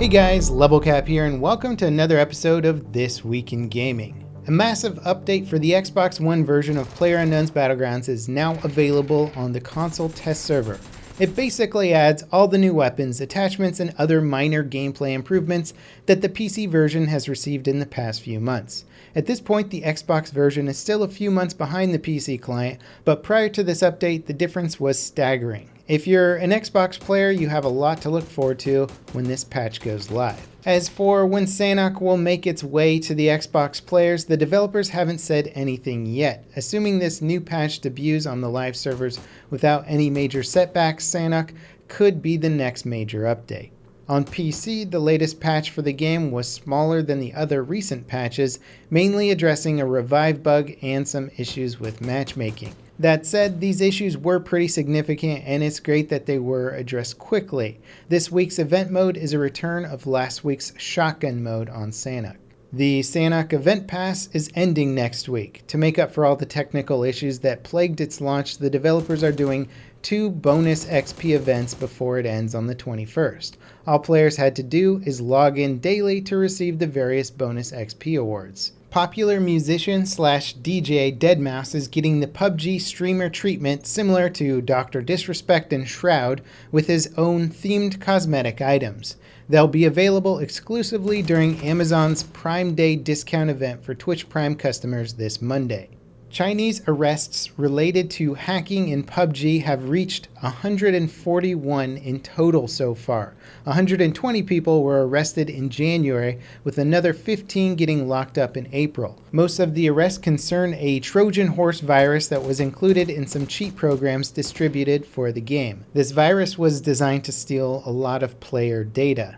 Hey guys, LevelCap here and welcome to another episode of This Week in Gaming. A massive update for the Xbox One version of PlayerUnknown's Battlegrounds is now available on the console test server. It basically adds all the new weapons, attachments, and other minor gameplay improvements that the PC version has received in the past few months. At this point, the Xbox version is still a few months behind the PC client, but prior to this update, the difference was staggering. If you're an Xbox player, you have a lot to look forward to when this patch goes live. As for when Sanhok will make its way to the Xbox players, the developers haven't said anything yet. Assuming this new patch debuts on the live servers without any major setbacks, Sanhok could be the next major update. On PC, the latest patch for the game was smaller than the other recent patches, mainly addressing a revive bug and some issues with matchmaking. That said, these issues were pretty significant and it's great that they were addressed quickly. This week's event mode is a return of last week's shotgun mode on Sanhok. The Sanhok Event Pass is ending next week. To make up for all the technical issues that plagued its launch, the developers are doing 2 bonus XP events before it ends on the 21st. All players had to do is log in daily to receive the various bonus XP awards. Popular musician slash DJ Deadmau5 is getting the PUBG streamer treatment similar to Dr. Disrespect and Shroud with his own themed cosmetic items. They'll be available exclusively during Amazon's Prime Day discount event for Twitch Prime customers this Monday. Chinese arrests related to hacking in PUBG have reached 141 in total so far. 120 people were arrested in January, with another 15 getting locked up in April. Most of the arrests concern a Trojan horse virus that was included in some cheat programs distributed for the game. This virus was designed to steal a lot of player data.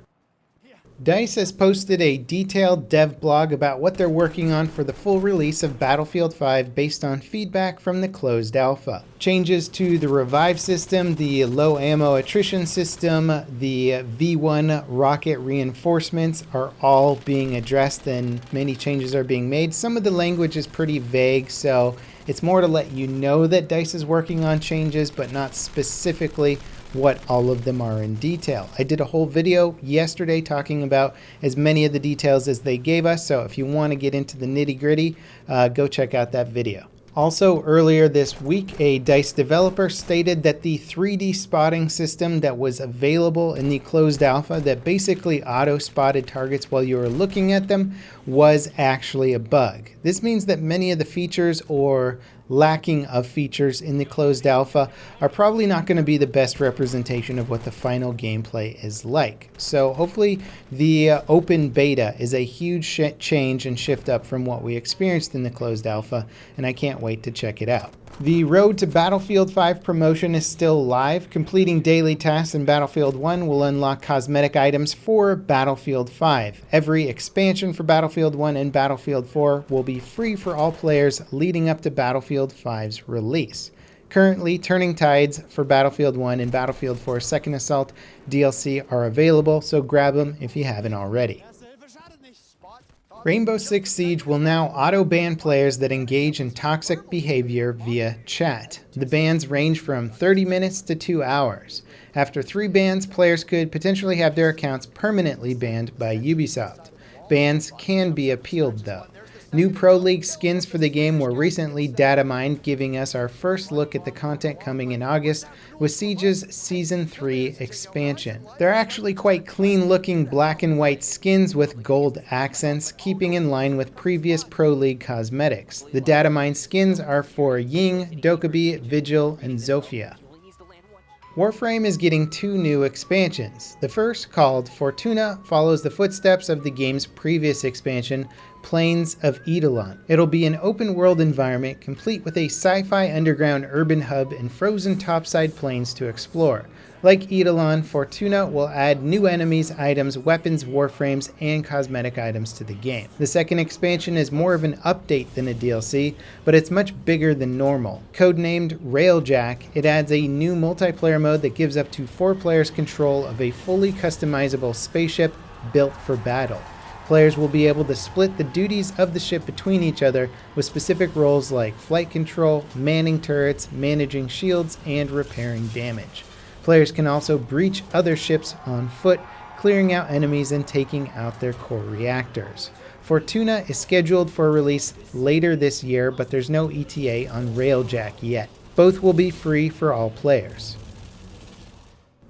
DICE has posted a detailed dev blog about what they're working on for the full release of Battlefield 5 based on feedback from the closed alpha. Changes to the revive system, the low ammo attrition system, the V1 rocket reinforcements are all being addressed and many changes are being made. Some of the language is pretty vague, so it's more to let you know that DICE is working on changes, but not specifically what all of them are in detail. I did a whole video yesterday talking about as many of the details as they gave us, so if you want to get into the nitty-gritty, go check out that video. Also, earlier this week, a DICE developer stated that the 3D spotting system that was available in the closed alpha that basically auto-spotted targets while you were looking at them was actually a bug. This means that many of the features or lacking of features in the closed alpha are probably not going to be the best representation of what the final gameplay is like. So hopefully the open beta is a huge change and shift up from what we experienced in the closed alpha, and I can't wait to check it out. The Road to Battlefield 5 promotion is still live. Completing daily tasks in Battlefield 1 will unlock cosmetic items for Battlefield 5. Every expansion for Battlefield 1 and Battlefield 4 will be free for all players leading up to Battlefield 5's release. Currently, Turning Tides for Battlefield 1 and Battlefield 4 Second Assault DLC are available, so grab them if you haven't already. Rainbow Six Siege will now auto-ban players that engage in toxic behavior via chat. The bans range from 30 minutes to 2 hours. After 3 bans, players could potentially have their accounts permanently banned by Ubisoft. Bans can be appealed though. New Pro League skins for the game were recently data mined, giving us our first look at the content coming in August with Siege's Season 3 expansion. They're actually quite clean looking black and white skins with gold accents, keeping in line with previous Pro League cosmetics. The data mined skins are for Ying, Dokkaebi, Vigil, and Zofia. WARFRAME is getting 2 new expansions. The first, called Fortuna, follows the footsteps of the game's previous expansion, Plains of Eidolon. It'll be an open-world environment complete with a sci-fi underground urban hub and frozen topside plains to explore. Like Eidolon, Fortuna will add new enemies, items, weapons, warframes, and cosmetic items to the game. The second expansion is more of an update than a DLC, but it's much bigger than normal. Codenamed Railjack, it adds a new multiplayer mode that gives up to 4 players control of a fully customizable spaceship built for battle. Players will be able to split the duties of the ship between each other with specific roles like flight control, manning turrets, managing shields, and repairing damage. Players can also breach other ships on foot, clearing out enemies and taking out their core reactors. FORTUNA is scheduled for release later this year, but there's no ETA on Railjack yet. Both will be free for all players.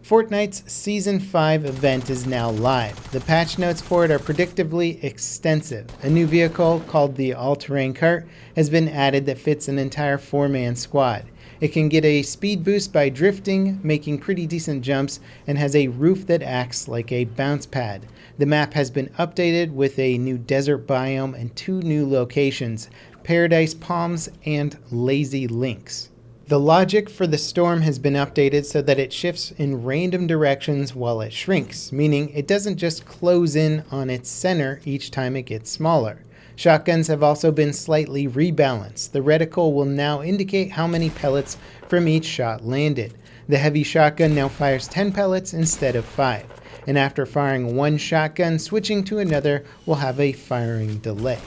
Fortnite's Season 5 event is now live. The patch notes for it are predictably extensive. A new vehicle called the All-Terrain Cart has been added that fits an entire 4-man squad. It can get a speed boost by drifting, making pretty decent jumps, and has a roof that acts like a bounce pad. The map has been updated with a new desert biome and 2 new locations, Paradise Palms and Lazy Links. The logic for the storm has been updated so that it shifts in random directions while it shrinks, meaning it doesn't just close in on its center each time it gets smaller. Shotguns have also been slightly rebalanced. The reticle will now indicate how many pellets from each shot landed. The heavy shotgun now fires 10 pellets instead of 5, and after firing one shotgun, switching to another will have a firing delay.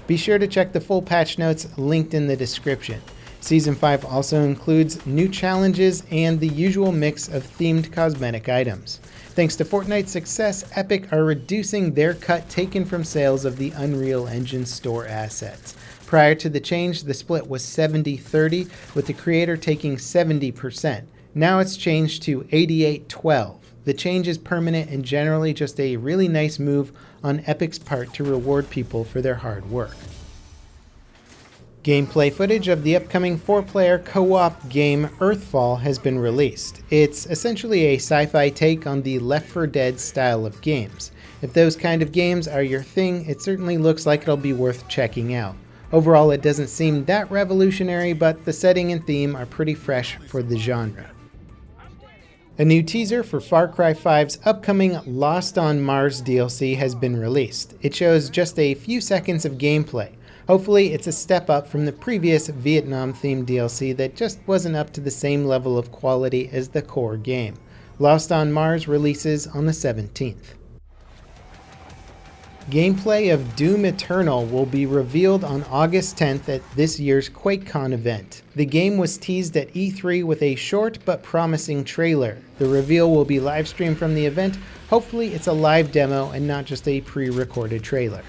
Be sure to check the full patch notes linked in the description. Season 5 also includes new challenges and the usual mix of themed cosmetic items. Thanks to Fortnite's success, Epic are reducing their cut taken from sales of the Unreal Engine store assets. Prior to the change, the split was 70-30, with the creator taking 70%. Now it's changed to 88-12. The change is permanent and generally just a really nice move on Epic's part to reward people for their hard work. Gameplay footage of the upcoming 4-player co-op game EARTHFALL has been released. It's essentially a sci-fi take on the Left 4 Dead style of games. If those kind of games are your thing, it certainly looks like it'll be worth checking out. Overall, it doesn't seem that revolutionary, but the setting and theme are pretty fresh for the genre. A new teaser for Far Cry 5's upcoming Lost on Mars DLC has been released. It shows just a few seconds of gameplay. Hopefully it's a step up from the previous Vietnam-themed DLC that just wasn't up to the same level of quality as the core game. Lost on Mars releases on the 17th. Gameplay of Doom Eternal will be revealed on August 10th at this year's QUAKECON event. The game was teased at E3 with a short but promising trailer. The reveal will be live streamed from the event. Hopefully it's a live demo and not just a pre-recorded trailer.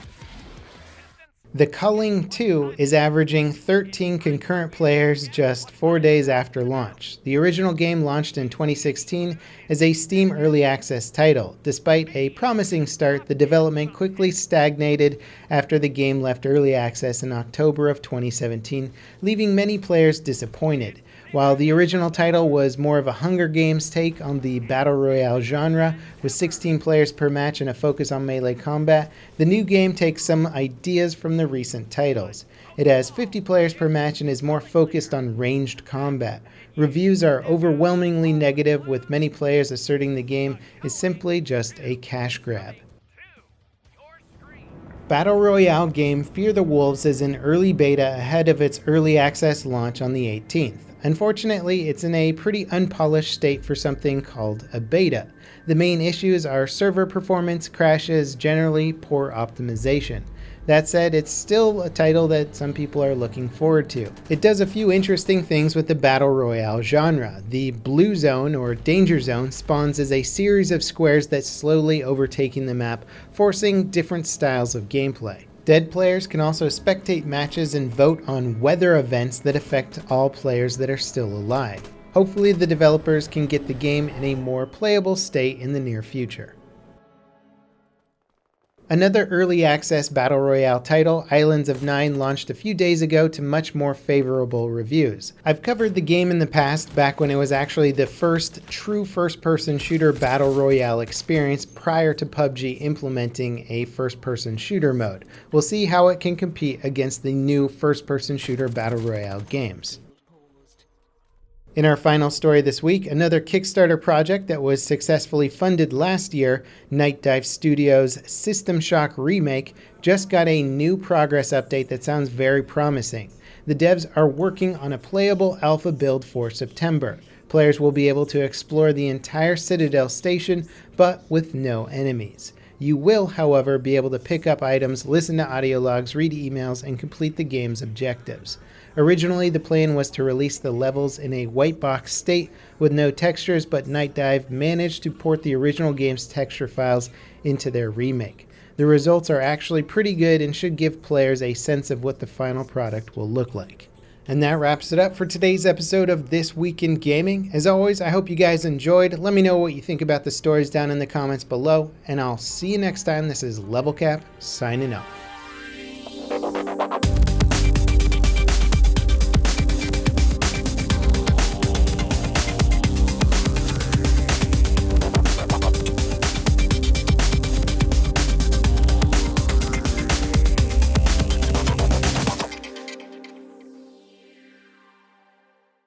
The Culling 2 is averaging 13 concurrent players just 4 days after launch. The original game launched in 2016 as a Steam Early Access title. Despite a promising start, the development quickly stagnated after the game left Early Access in October of 2017, leaving many players disappointed. While the original title was more of a Hunger Games take on the Battle Royale genre, with 16 players per match and a focus on melee combat, the new game takes some ideas from the recent titles. It has 50 players per match and is more focused on ranged combat. Reviews are overwhelmingly negative, with many players asserting the game is simply just a cash grab. Battle Royale game Fear the Wolves is in early beta ahead of its early access launch on the 18th. Unfortunately, it's in a pretty unpolished state for something called a beta. The main issues are server performance, crashes, generally poor optimization. That said, it's still a title that some people are looking forward to. It does a few interesting things with the Battle Royale genre. The blue zone, or danger zone, spawns as a series of squares that's slowly overtaking the map, forcing different styles of gameplay. Dead players can also spectate matches and vote on weather events that affect all players that are still alive. Hopefully the developers can get the game in a more playable state in the near future. Another early access Battle Royale title, Islands of NYNE, launched a few days ago to much more favorable reviews. I've covered the game in the past, back when it was actually the first true first-person shooter Battle Royale experience prior to PUBG implementing a first-person shooter mode. We'll see how it can compete against the new first-person shooter Battle Royale games. In our final story this week, another Kickstarter project that was successfully funded last year, Night Dive Studios' System Shock remake, just got a new progress update that sounds very promising. The devs are working on a playable alpha build for September. Players will be able to explore the entire Citadel station, but with no enemies. You will, however, be able to pick up items, listen to audio logs, read emails, and complete the game's objectives. Originally, the plan was to release the levels in a white box state with no textures, but Night Dive managed to port the original game's texture files into their remake. The results are actually pretty good and should give players a sense of what the final product will look like. And that wraps it up for today's episode of This Week in Gaming. As always, I hope you guys enjoyed. Let me know what you think about the stories down in the comments below, and I'll see you next time. This is LevelCap signing off.